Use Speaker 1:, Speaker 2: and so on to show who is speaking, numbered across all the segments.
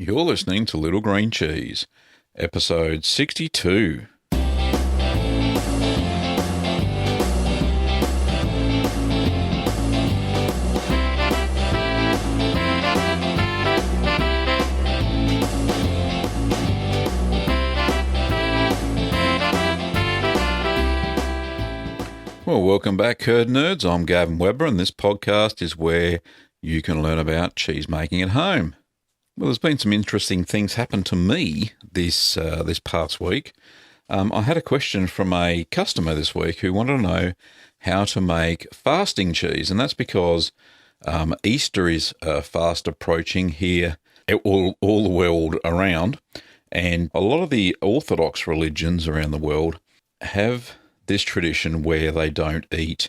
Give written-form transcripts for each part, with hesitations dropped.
Speaker 1: You're listening to Little Green Cheese, episode 62. Well, welcome back, Curd Nerds. I'm Gavin Weber, and this podcast is where you can learn about cheese making at home. Well, there's been some interesting things happen to me this past week. I had a question from a customer this week who wanted to know how to make fasting cheese, and that's because Easter is fast approaching here all the world around, and a lot of the Orthodox religions around the world have this tradition where they don't eat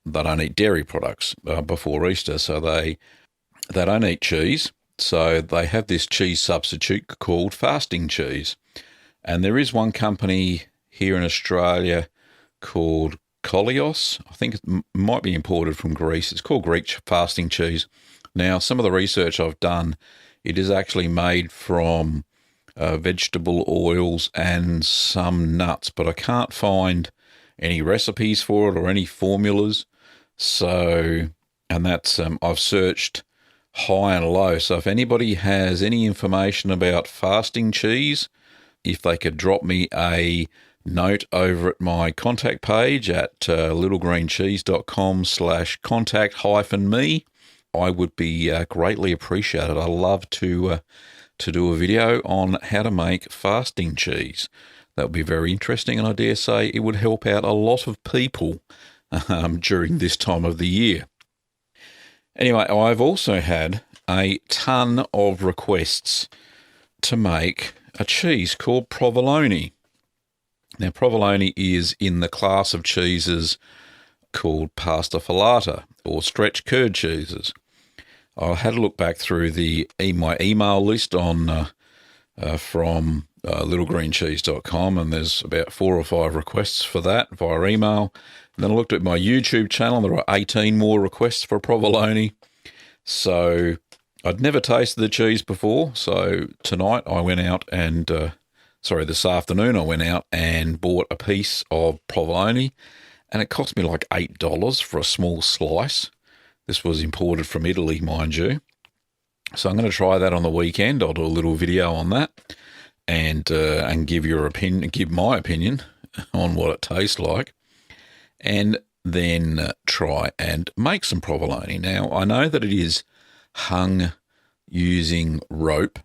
Speaker 1: dairy products before Easter, so they don't eat cheese. So they have this cheese substitute called fasting cheese. And there is one company here in Australia called Kolios. I think it might be imported from Greece. It's called Greek fasting cheese. Now, some of the research I've done, it is actually made from vegetable oils and some nuts, but I can't find any recipes for it or any formulas. So, and that's, I've searched high and low. So if anybody has any information about fasting cheese, if they could drop me a note over at my contact page at littlegreencheese.com/contact-me, I would be greatly appreciated. I love to do a video on how to make fasting cheese. That would be very interesting, and I dare say it would help out a lot of people during this time of the year. Anyway, I've also had a ton of requests to make a cheese called provolone. Now, provolone is in the class of cheeses called pasta filata or stretch curd cheeses. I had a look back through my email list on from littlegreencheese.com, and there's about 4 or 5 requests for that via email. And then I looked at my YouTube channel. There are 18 more requests for provolone. So I'd never tasted the cheese before. So tonight I went out and, this afternoon I went out and bought a piece of provolone, and it cost me like $8 for a small slice. This was imported from Italy, mind you. So I'm going to try that on the weekend. I'll do a little video on that and give my opinion on what it tastes like, and then try and make some provolone. Now, I know that it is hung using rope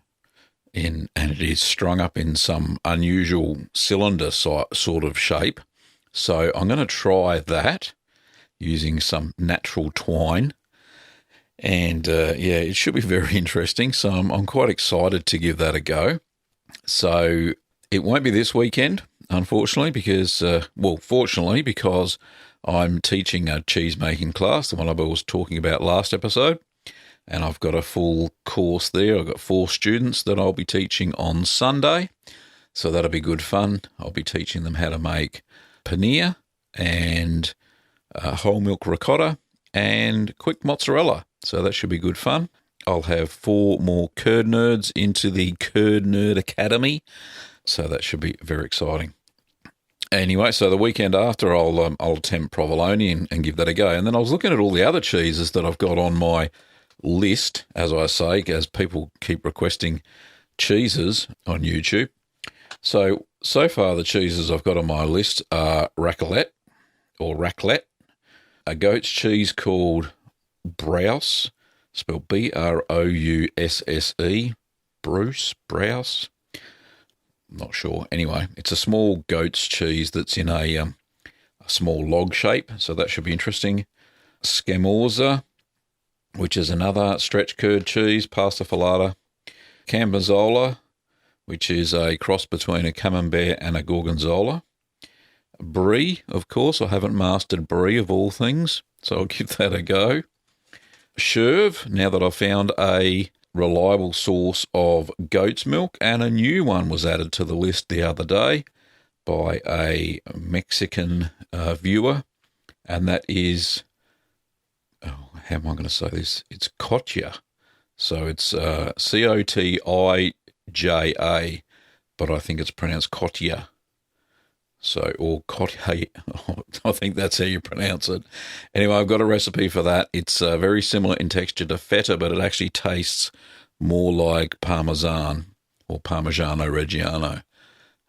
Speaker 1: and it is strung up in some unusual cylinder sort of shape. So I'm going to try that using some natural twine. And, it should be very interesting. So I'm quite excited to give that a go. So it won't be this weekend, unfortunately, fortunately, because I'm teaching a cheese-making class, the one I was talking about last episode, and I've got a full course there. I've got 4 students that I'll be teaching on Sunday, so that'll be good fun. I'll be teaching them how to make paneer and whole milk ricotta and quick mozzarella, so that should be good fun. I'll have 4 more Curd Nerds into the Curd Nerd Academy, so that should be very exciting. Anyway, so the weekend after, I'll attempt provolone and give that a go. And then I was looking at all the other cheeses that I've got on my list, as I say, as people keep requesting cheeses on YouTube. So far the cheeses I've got on my list are raclette, a goat's cheese called Browse, spelled Brousse, Browse. I'm not sure. Anyway, it's a small goat's cheese that's in a small log shape, so that should be interesting. Scamorza, which is another stretch curd cheese, pasta filata. Cambozola, which is a cross between a camembert and a gorgonzola. Brie, of course. I haven't mastered Brie of all things, so I'll give that a go. Cherve, now that I've found a reliable source of goat's milk, and a new one was added to the list the other day by a Mexican viewer, and that is, how am I going to say this? It's Kotya. So it's Cotija, but I think it's pronounced Cotija. So, or Cotija, I think that's how you pronounce it. Anyway, I've got a recipe for that. It's very similar in texture to feta, but it actually tastes more like Parmesan or Parmigiano Reggiano.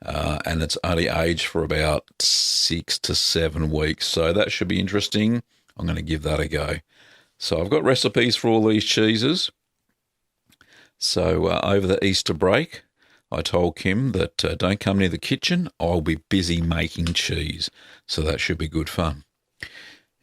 Speaker 1: And it's only aged for about 6 to 7 weeks. So that should be interesting. I'm going to give that a go. So I've got recipes for all these cheeses. So over the Easter break, I told Kim that don't come near the kitchen. I'll be busy making cheese. So that should be good fun.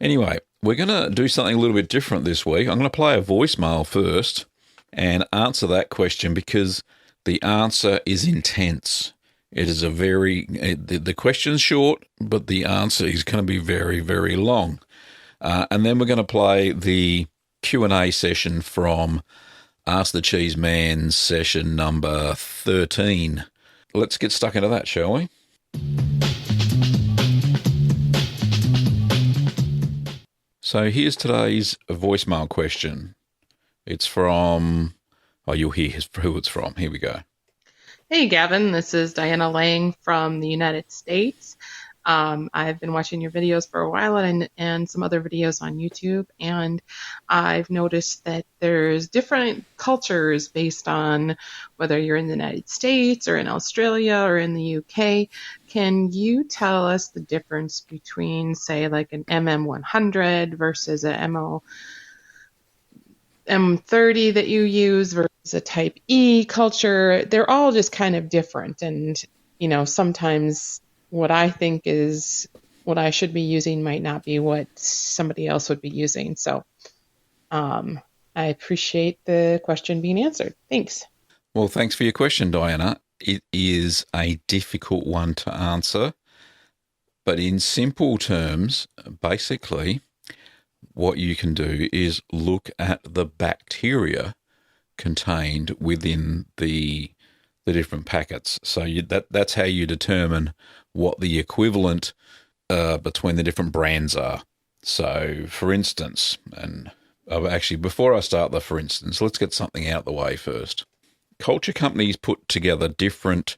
Speaker 1: Anyway, we're going to do something a little bit different this week. I'm going to play a voicemail first and answer that question because the answer is intense. It is the question's short, but the answer is going to be very, very long. And then we're going to play the Q&A session from Ask the Cheese Man session number 13. Let's get stuck into that, shall we? So here's today's voicemail question. It's from, you'll hear who it's from. Here we go.
Speaker 2: Hey, Gavin, this is Diana Lang from the United States. I've been watching your videos for a while and some other videos on YouTube, and I've noticed that there's different cultures based on whether you're in the United States or in Australia or in the UK. Can you tell us the difference between, say, like an MM100 versus a M30 that you use versus a type E culture? They're all just kind of different, and sometimes what I think is what I should be using might not be what somebody else would be using. So I appreciate the question being answered. Thanks.
Speaker 1: Well, thanks for your question, Diana. It is a difficult one to answer, but in simple terms, basically, what you can do is look at the bacteria contained within the different packets. So that's how you determine what the equivalent between the different brands are. So, for instance, and actually before I start the for instance, let's get something out of the way first. Culture companies put together different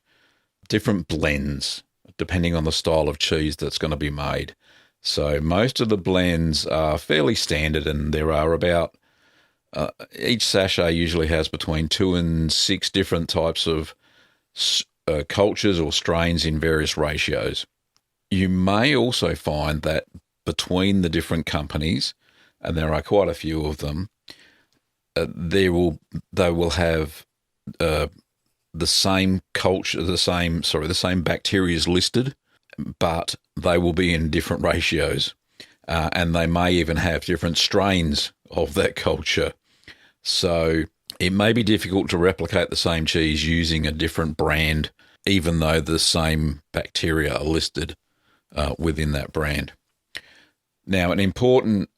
Speaker 1: blends depending on the style of cheese that's going to be made. So most of the blends are fairly standard, and there are about each sachet usually has between 2 and 6 different types of cultures or strains in various ratios. You may also find that between the different companies, and there are quite a few of them, they will have the same culture, the same bacteria is listed, but they will be in different ratios, and they may even have different strains of that culture. So it may be difficult to replicate the same cheese using a different brand, even though the same bacteria are listed within that brand. Now, an important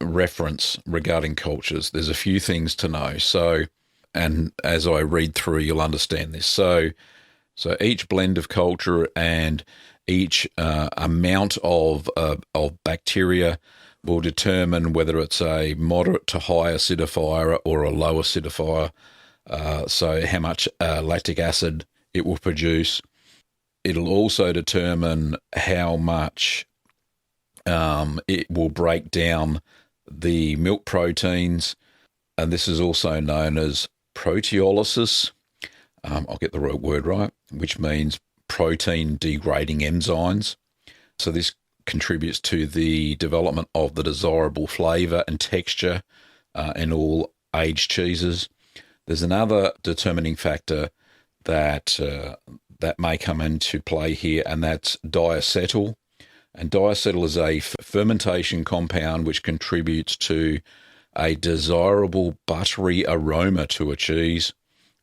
Speaker 1: reference regarding cultures, there's a few things to know. So, and as I read through, you'll understand this. So each blend of culture and each amount of bacteria will determine whether it's a moderate to high acidifier or a low acidifier. So how much lactic acid it will produce. It'll also determine how much it will break down the milk proteins, and this is also known as proteolysis. I'll get the word right, which means protein degrading enzymes. So this contributes to the development of the desirable flavour and texture in all aged cheeses. There's another determining factor that may come into play here, and that's diacetyl. And diacetyl is a fermentation compound which contributes to a desirable buttery aroma to a cheese.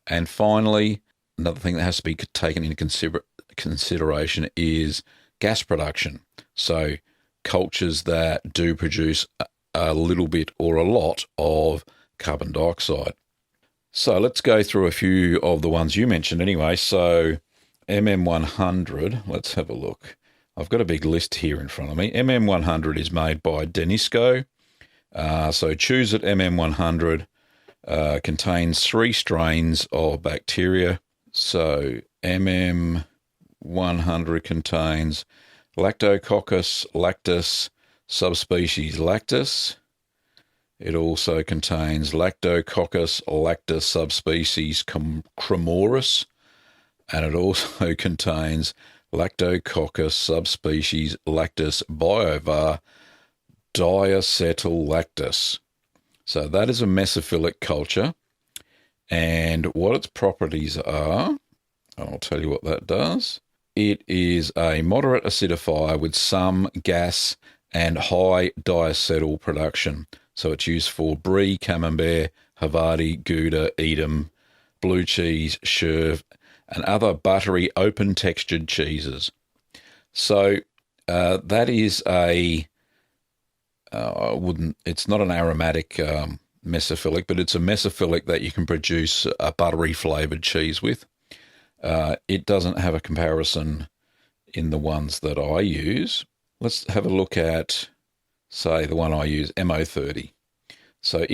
Speaker 1: And finally, another thing that has to be taken into consideration is gas production. So cultures that do produce a little bit or a lot of carbon dioxide. So let's go through a few of the ones you mentioned anyway. So MM100, let's have a look. I've got a big list here in front of me. MM100 is made by Danisco. So choose it MM100. contains 3 strains of bacteria. So MM100 contains Lactococcus lactis subspecies lactis. It also contains Lactococcus lactis subspecies cremoris, and it also contains Lactococcus subspecies lactis biovar diacetyl lactis. So that is a mesophilic culture, and what its properties are, I'll tell you what that does. It is a moderate acidifier with some gas and high diacetyl production. So it's used for brie, camembert, Havarti, Gouda, Edam, blue cheese, Cherv, and other buttery, open-textured cheeses. So that is it's not an aromatic mesophilic, but it's a mesophilic that you can produce a buttery flavoured cheese with. It doesn't have a comparison in the ones that I use. Let's have a look at, say, the one I use, MO30. So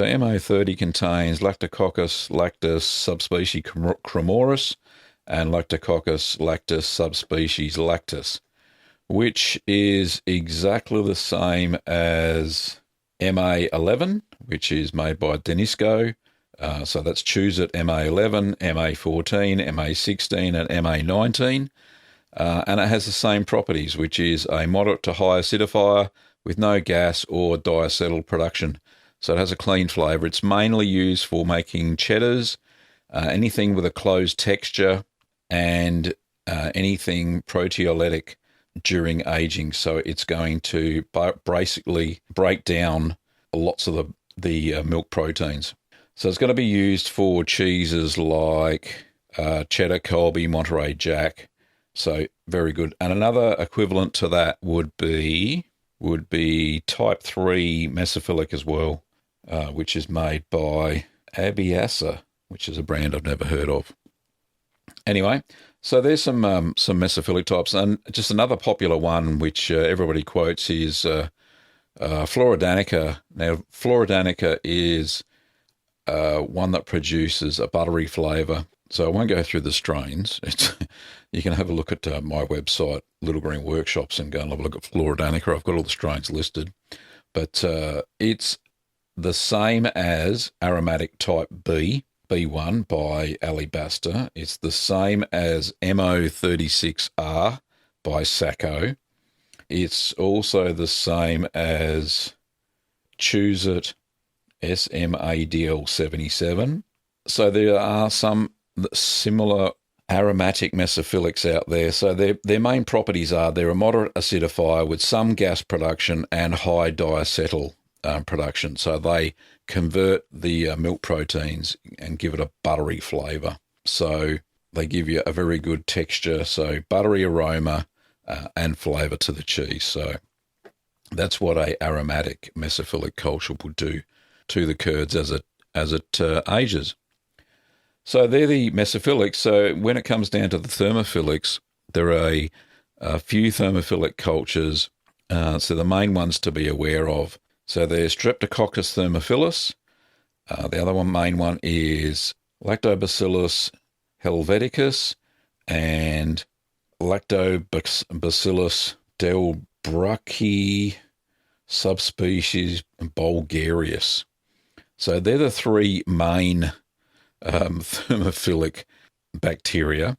Speaker 1: MO30 contains Lactococcus lactis subspecies cremoris and Lactococcus lactis subspecies lactis, which is exactly the same as MA11, which is made by Danisco. So that's Choose It MA11, MA14, MA16, and MA19. And it has the same properties, which is a moderate to high acidifier with no gas or diacetyl production. So it has a clean flavour. It's mainly used for making cheddars, anything with a closed texture, and anything proteolytic during aging. So it's going to basically break down lots of the milk proteins. So it's going to be used for cheeses like cheddar, Colby, Monterey Jack. So very good. And another equivalent to that would be type 3 mesophilic as well, which is made by Abiasa, which is a brand I've never heard of. Anyway, so there's some mesophilic types, and just another popular one which everybody quotes is Flora Danica. Now, Flora Danica is one that produces a buttery flavour. So I won't go through the strains. You can have a look at my website, Little Green Workshops, and go and have a look at Flora Danica. I've got all the strains listed. But it's the same as aromatic type B1 by Alibasta. It's the same as MO36R by Sacco. It's also the same as Choose It SMADL77. So there are some similar aromatic mesophilics out there. So their main properties are they're a moderate acidifier with some gas production and high diacetyl production. So they convert the milk proteins and give it a buttery flavour. So they give you a very good texture, so buttery aroma and flavour to the cheese. So that's what a aromatic mesophilic culture would do to the curds as it ages. So they're the mesophilics. So when it comes down to the thermophilics, there are a few thermophilic cultures. So the main ones to be aware of. So there's Streptococcus thermophilus. The other main one is Lactobacillus helveticus and Lactobacillus delbrueckii subspecies bulgarius. So they're the 3 main thermophilic bacteria,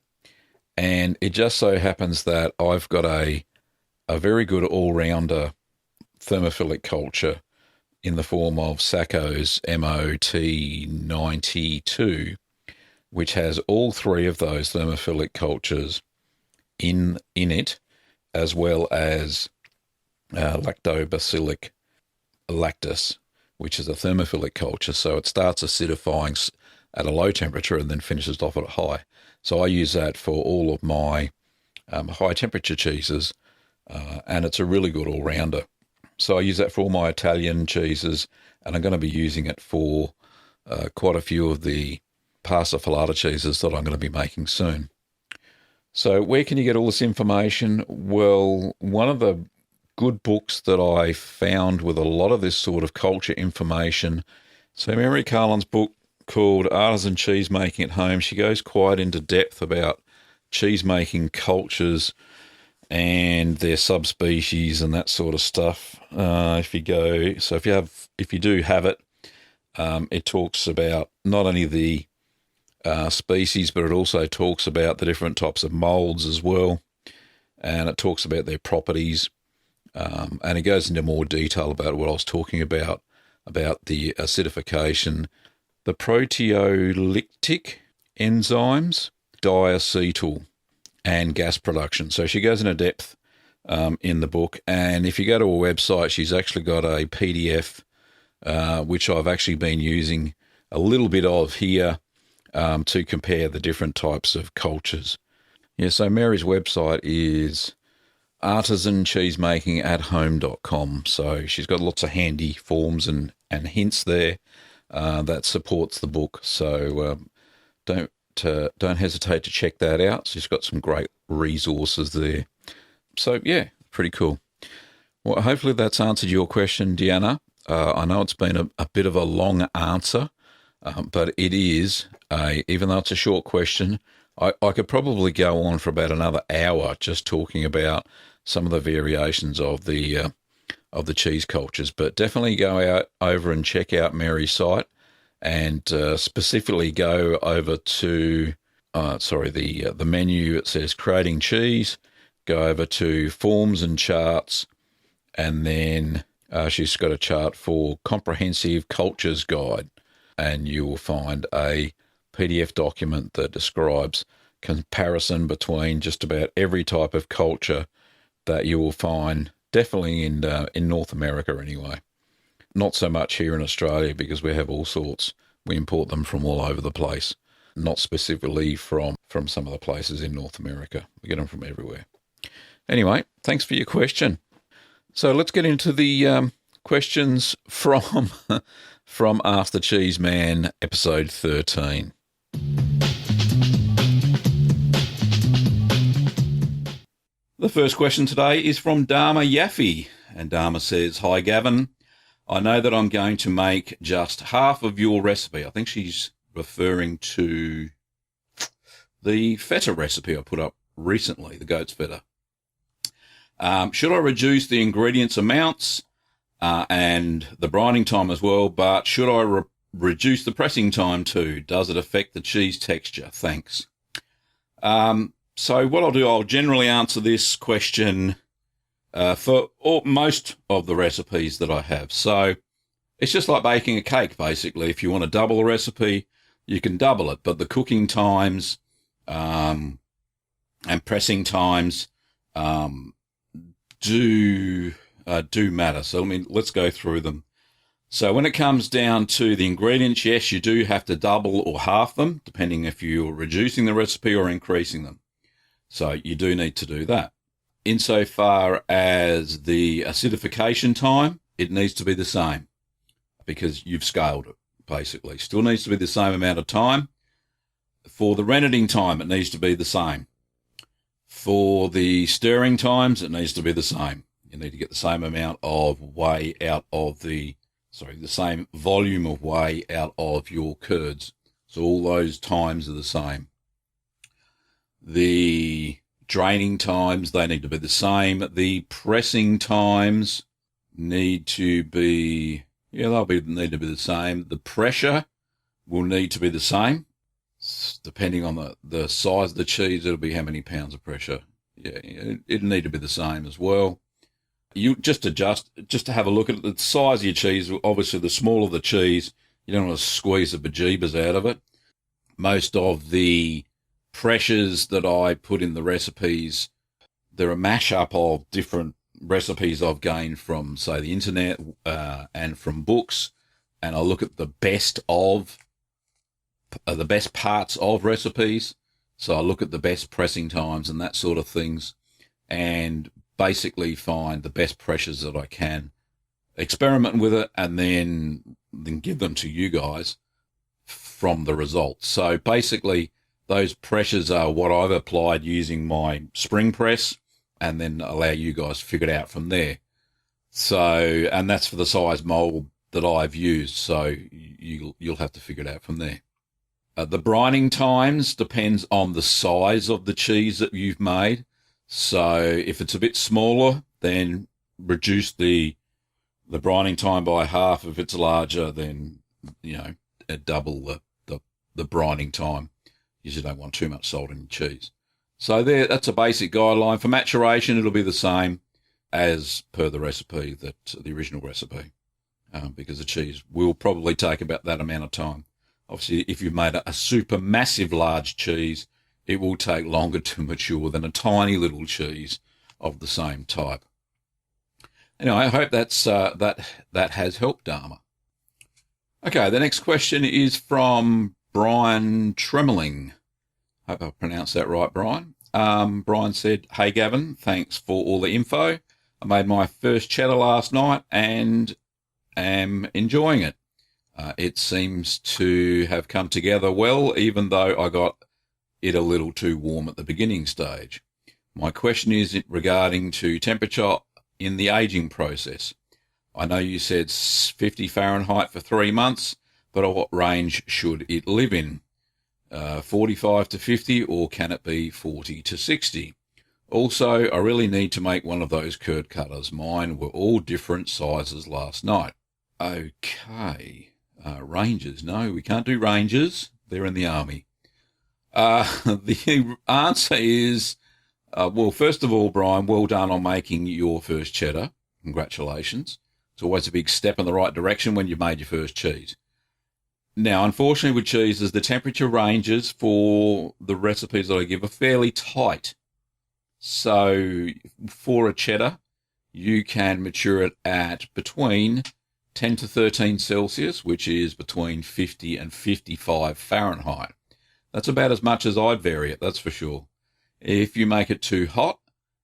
Speaker 1: and it just so happens that I've got a very good all-rounder thermophilic culture in the form of Sacco's MOT92, which has all 3 of those thermophilic cultures in it, as well as Lactobacillus lactis, which is a thermophilic culture. So it starts acidifying at a low temperature and then finishes off at a high. So I use that for all of my high temperature cheeses, and it's a really good all-rounder. So I use that for all my Italian cheeses, and I'm going to be using it for quite a few of the pasta filata cheeses that I'm going to be making soon. So where can you get all this information? Well, one of the good books that I found with a lot of this sort of culture information So Mary Carlin's book called Artisan Cheese Making at Home, she goes quite into depth about cheese making cultures and their subspecies and that sort of stuff. If you do have it, it talks about not only the species, but it also talks about the different types of molds as well, and it talks about their properties, and it goes into more detail about what I was talking about the acidification, the proteolytic enzymes, diacetyl, and gas production. So she goes into depth in the book, and if you go to her website, she's actually got a PDF, which I've actually been using a little bit of here to compare the different types of cultures. Yeah, so Mary's website is artisancheesemakingathome.com. So she's got lots of handy forms and hints there that supports the book. So don't hesitate to check that out. She's got some great resources there. So yeah, pretty cool. Well, hopefully that's answered your question, Deanna. I know it's been a bit of a long answer, but it is, even though it's a short question, I could probably go on for about another hour just talking about some of the variations of the cheese cultures. But definitely go over and check out Mary's site, and specifically go over to the menu. It says creating cheese. Go over to forms and charts, and then she's got a chart for comprehensive cultures guide, and you will find a PDF document that describes comparison between just about every type of culture that you will find, definitely in North America anyway. Not so much here in Australia, because we have all sorts. We import them from all over the place, not specifically from some of the places in North America. We get them from everywhere. Anyway, thanks for your question. So let's get into the questions from Ask the Cheese Man, episode 13. The first question today is from Dharma Yaffe, and Dharma says, "Hi Gavin, I know that I'm going to make just half of your recipe." I think she's referring to the feta recipe I put up recently, the goat's feta. Should I reduce the ingredients amounts and the brining time as well, but should I reduce the pressing time too? Does it affect the cheese texture? Thanks. So what I'll generally answer this question for most of the recipes that I have. So it's just like baking a cake, basically. If you want to double a recipe, you can double it, but the cooking times and pressing times do matter. So let's go through them. So when it comes down to the ingredients, yes, you do have to double or half them, depending if you're reducing the recipe or increasing them. So you do need to do that. Insofar as the acidification time, it needs to be the same, because you've scaled it, basically. Still needs to be the same amount of time. For the renneting time, it needs to be the same. For the stirring times, it needs to be the same. You need to get the same amount of whey out of the same volume of whey out of your curds. So all those times are the same. The draining times, they need to be the same. The pressing times need to be, need to be the same. The pressure will need to be the same. Depending on the size of the cheese, it'll be how many pounds of pressure. Yeah, it'll need to be the same as well. You just to have a look at the size of your cheese. Obviously, the smaller the cheese, you don't want to squeeze the bejeebers out of it. Most of the pressures that I put in the recipes, they're a mashup of different recipes I've gained from, say, the internet and from books, and I look at the best parts of recipes. So I look at the best pressing times and that sort of things, and basically find the best pressures that I can, experiment with it, and then give them to you guys from the results. So basically, those pressures are what I've applied using my spring press, and then allow you guys to figure it out from there. So, and that's for the size mold that I've used, so you'll have to figure it out from there. The brining times depends on the size of the cheese that you've made. So if it's a bit smaller, then reduce the brining time by half. If it's larger, then, double the brining time. You just don't want too much salt in your cheese. So that's a basic guideline. For maturation, it'll be the same as per the recipe, the original recipe, because the cheese will probably take about that amount of time. Obviously, if you've made a super massive large cheese, it will take longer to mature than a tiny little cheese of the same type. Anyway, I hope that has helped, Dharma. Okay, the next question is from Brian Tremeling. Hope I pronounced that right, Brian. Brian said, "Hey, Gavin, thanks for all the info. I made my first cheddar last night and am enjoying it. It seems to have come together well, even though I got it a little too warm at the beginning stage. My question is regarding to temperature in the aging process. I know you said 50 Fahrenheit for 3 months, but what range should it live in? 45 to 50, or can it be 40 to 60? Also, I really need to make one of those curd cutters. Mine were all different sizes last night." Okay. Ranges. No, we can't do ranges. They're in the army. The answer is, well, first of all, Brian, well done on making your first cheddar. Congratulations. It's always a big step in the right direction when you've made your first cheese. Now, unfortunately with cheeses, the temperature ranges for the recipes that I give are fairly tight. So for a cheddar, you can mature it at between 10 to 13 Celsius, which is between 50 and 55 Fahrenheit. That's about as much as I'd vary it, that's for sure. If you make it too hot,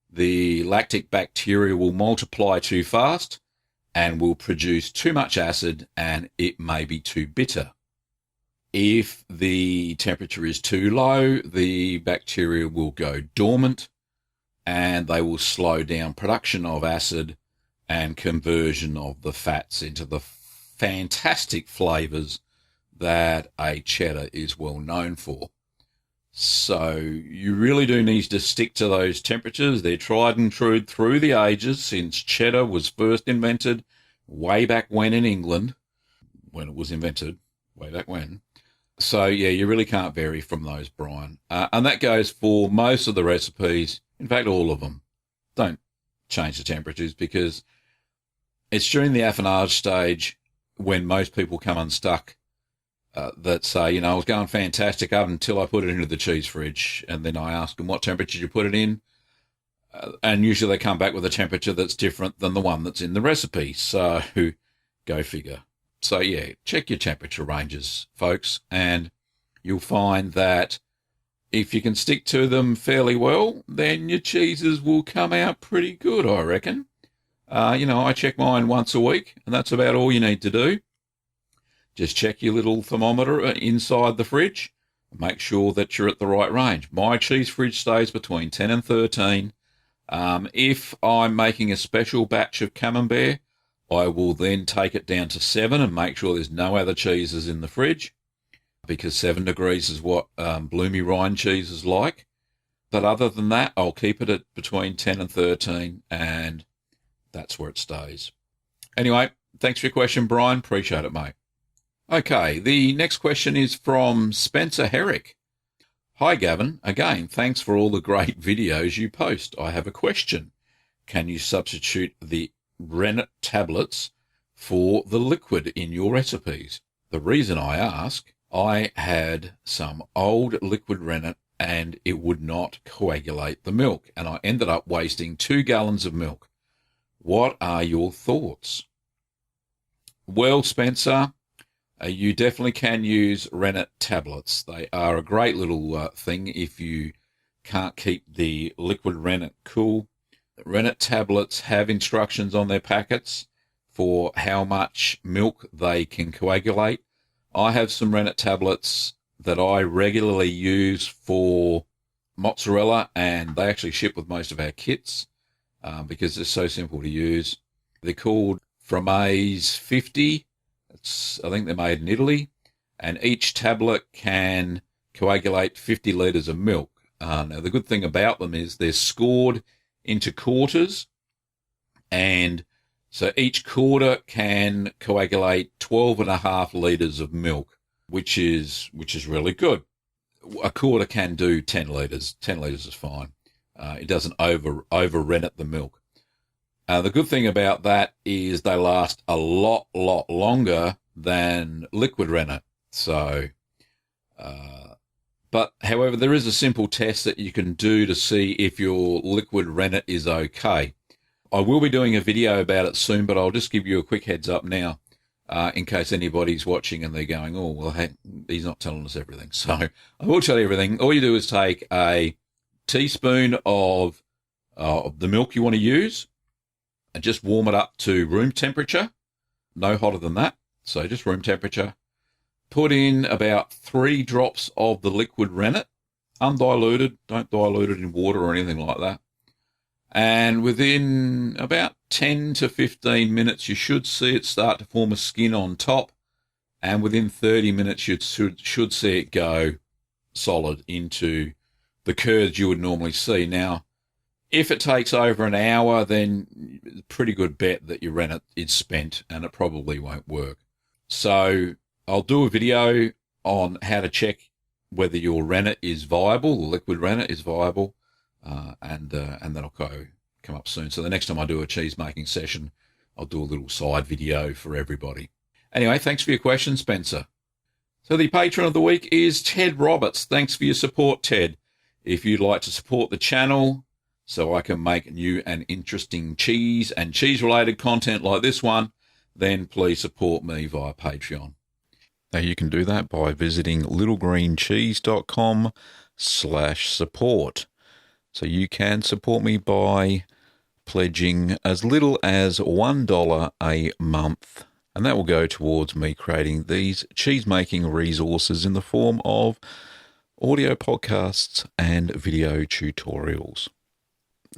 Speaker 1: the lactic bacteria will multiply too fast and will produce too much acid, and it may be too bitter. If the temperature is too low, the bacteria will go dormant and they will slow down production of acid and conversion of the fats into the fantastic flavors that a cheddar is well known for. So you really do need to stick to those temperatures. They're tried and true through the ages, since cheddar was first invented way back when in England, when it was invented, way back when. So, yeah, you really can't vary from those, Brian. And that goes for most of the recipes, in fact, all of them. Don't change the temperatures, because it's during the affinage stage when most people come unstuck that say, I was going fantastic up until I put it into the cheese fridge, and then I ask them what temperature you put it in, and usually they come back with a temperature that's different than the one that's in the recipe. So go figure. So, yeah, check your temperature ranges, folks, and you'll find that if you can stick to them fairly well, then your cheeses will come out pretty good, I reckon. I check mine once a week, and that's about all you need to do. Just check your little thermometer inside the fridge. Make sure that you're at the right range. My cheese fridge stays between 10 and 13. If I'm making a special batch of camembert, I will then take it down to 7 and make sure there's no other cheeses in the fridge, because 7 degrees is what bloomy rind cheese is like. But other than that, I'll keep it at between 10 and 13, and that's where it stays. Anyway, thanks for your question, Brian. Appreciate it, mate. Okay, the next question is from Spencer Herrick. "Hi, Gavin. Again, thanks for all the great videos you post. I have a question. Can you substitute the Rennet Tablets for the liquid in your recipes? The reason I ask, I had some old liquid rennet and it would not coagulate the milk, and I ended up wasting 2 gallons of milk. What are your thoughts?" Well, Spencer, you definitely can use Rennet Tablets. They are a great little thing if you can't keep the liquid rennet cool. Rennet Tablets have instructions on their packets for how much milk they can coagulate. I have some Rennet Tablets that I regularly use for mozzarella, and they actually ship with most of our kits because they're so simple to use. They're called Fromage 50, I think they're made in Italy, and each tablet can coagulate 50 litres of milk. Now, the good thing about them is they're scored into quarters, and so each quarter can coagulate 12.5 litres of milk, which is really good. A quarter can do 10 litres. 10 litres is fine. It doesn't over rennet the milk. The good thing about that is they last a lot longer than liquid rennet. So, but however, there is a simple test that you can do to see if your liquid rennet is okay. I will be doing a video about it soon, but I'll just give you a quick heads up now, in case anybody's watching and they're going, oh, well, hey, he's not telling us everything. So I will tell you everything. All you do is take a teaspoon of the milk you want to use and just warm it up to room temperature, no hotter than that. So just room temperature. Put in about 3 drops of the liquid rennet, undiluted. Don't dilute it in water or anything like that. And within about 10 to 15 minutes, you should see it start to form a skin on top. And within 30 minutes, you should see it go solid into the curds you would normally see. Now, if it takes over an hour, then it's a pretty good bet that your rennet is spent and it probably won't work. So I'll do a video on how to check whether your rennet is viable, the liquid rennet is viable, and that'll come up soon. So the next time I do a cheese making session, I'll do a little side video for everybody. Anyway, thanks for your question, Spencer. So the patron of the week is Ted Roberts. Thanks for your support, Ted. If you'd like to support the channel so I can make new and interesting cheese and cheese-related content like this one, then please support me via Patreon. Now, you can do that by visiting littlegreencheese.com/support. So you can support me by pledging as little as $1 a month. And that will go towards me creating these cheese-making resources in the form of audio podcasts and video tutorials.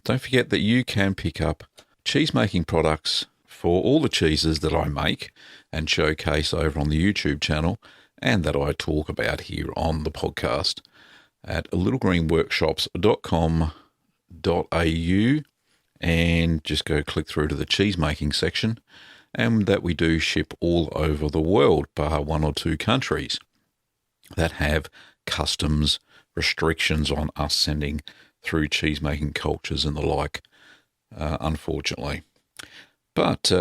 Speaker 1: Don't forget that you can pick up cheese-making products for all the cheeses that I make and showcase over on the YouTube channel and that I talk about here on the podcast at littlegreenworkshops.com.au, and just go click through to the cheese making section, and that we do ship all over the world, bar 1 or 2 countries that have customs restrictions on us sending through cheese making cultures and the like, unfortunately. But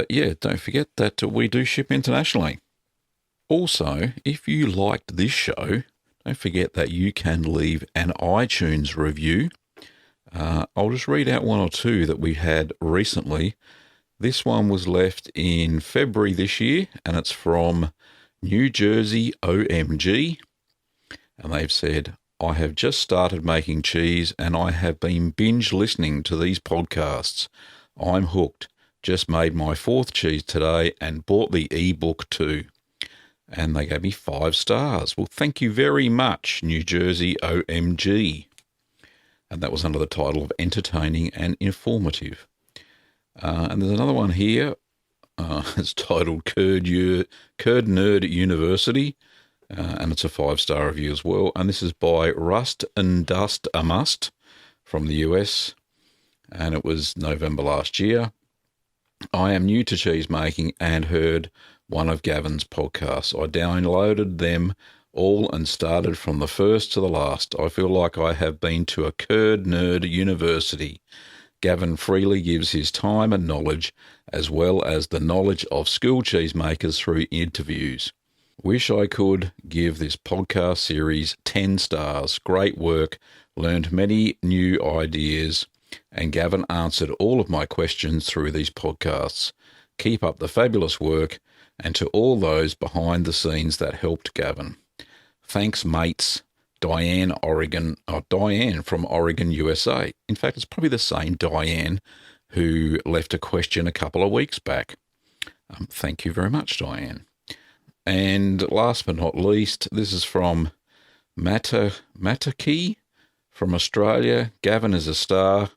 Speaker 1: don't forget that we do ship internationally. Also, if you liked this show, don't forget that you can leave an iTunes review. I'll just read out 1 or 2 that we had recently. This one was left in February this year, and it's from New Jersey OMG. And they've said, I have just started making cheese and I have been binge listening to these podcasts. I'm hooked. Just made my 4th cheese today and bought the ebook too. And they gave me 5 stars. Well, thank you very much, New Jersey OMG. And that was under the title of Entertaining and Informative. And there's another one here. It's titled Curd Nerd University. And it's a 5-star review as well. And this is by Rust and Dust a Must from the US. And it was November last year. I am new to cheese making and heard one of Gavin's podcasts. I downloaded them all and started from the first to the last. I feel like I have been to a curd nerd university. Gavin freely gives his time and knowledge, as well as the knowledge of skilled cheesemakers through interviews. Wish I could give this podcast series 10 stars. Great work. Learned many new ideas. And Gavin answered all of my questions through these podcasts. Keep up the fabulous work, and to all those behind the scenes that helped Gavin. Thanks, mates. Diane from Oregon, USA. In fact, it's probably the same Diane who left a question a couple of weeks back. Thank you very much, Diane. And last but not least, this is from Mataki from Australia. Gavin is a star.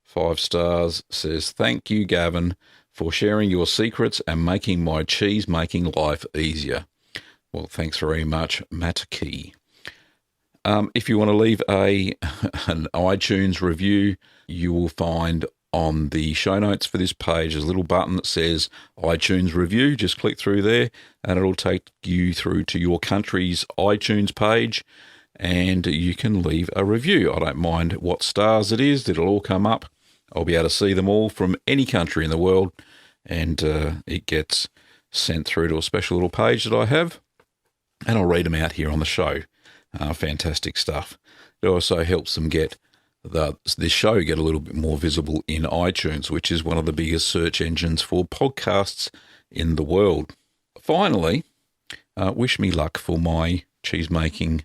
Speaker 1: 5 stars. Says, thank you, Gavin, for sharing your secrets and making my cheese-making life easier. Well, thanks very much, Matt Key. If you want to leave an iTunes review, you will find on the show notes for this page there's a little button that says iTunes review. Just click through there and it'll take you through to your country's iTunes page and you can leave a review. I don't mind what stars it is. It'll all come up. I'll be able to see them all from any country in the world, and it gets sent through to a special little page that I have, and I'll read them out here on the show. Fantastic stuff. It also helps them get this show get a little bit more visible in iTunes, which is one of the biggest search engines for podcasts in the world. Finally, wish me luck for my cheese-making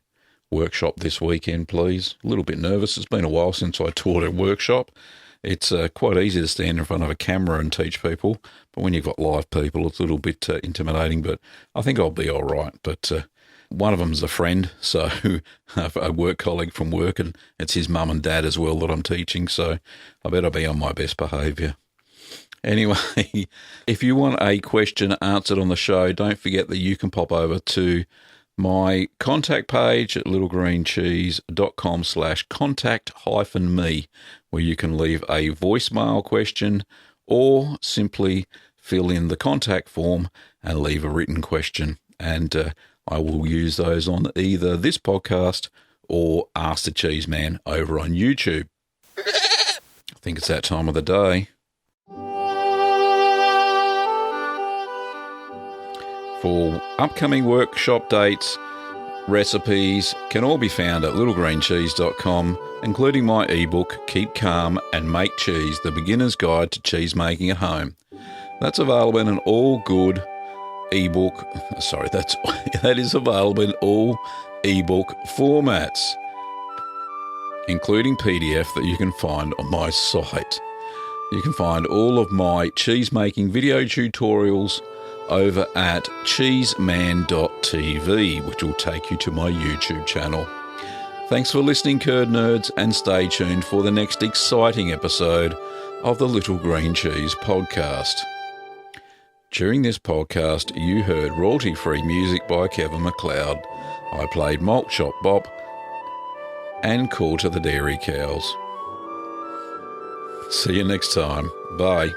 Speaker 1: workshop this weekend, please. A little bit nervous. It's been a while since I taught a workshop. It's quite easy to stand in front of a camera and teach people, but when you've got live people, it's a little bit intimidating, but I think I'll be all right. But one of them's a friend, so a work colleague from work, and it's his mum and dad as well that I'm teaching, so I better be on my best behaviour. Anyway, if you want a question answered on the show, don't forget that you can pop over to my contact page at littlegreencheese.com/contact-me, where you can leave a voicemail question or simply fill in the contact form and leave a written question. And I will use those on either this podcast or Ask the Cheese Man over on YouTube. I think it's that time of the day. For upcoming workshop dates, recipes can all be found at littlegreencheese.com, including my ebook, Keep Calm and Make Cheese, The Beginner's Guide to Cheese Making at Home. That's available in an all good ebook. Sorry, that is available in all ebook formats, including PDF that you can find on my site. You can find all of my cheese making video tutorials over at cheeseman.tv, which will take you to my YouTube channel. Thanks for listening, Curd Nerds, and stay tuned for the next exciting episode of the Little Green Cheese podcast. During this podcast, you heard royalty-free music by Kevin MacLeod. I played Malt Shop Bop and Call to the Dairy Cows. See you next time. Bye.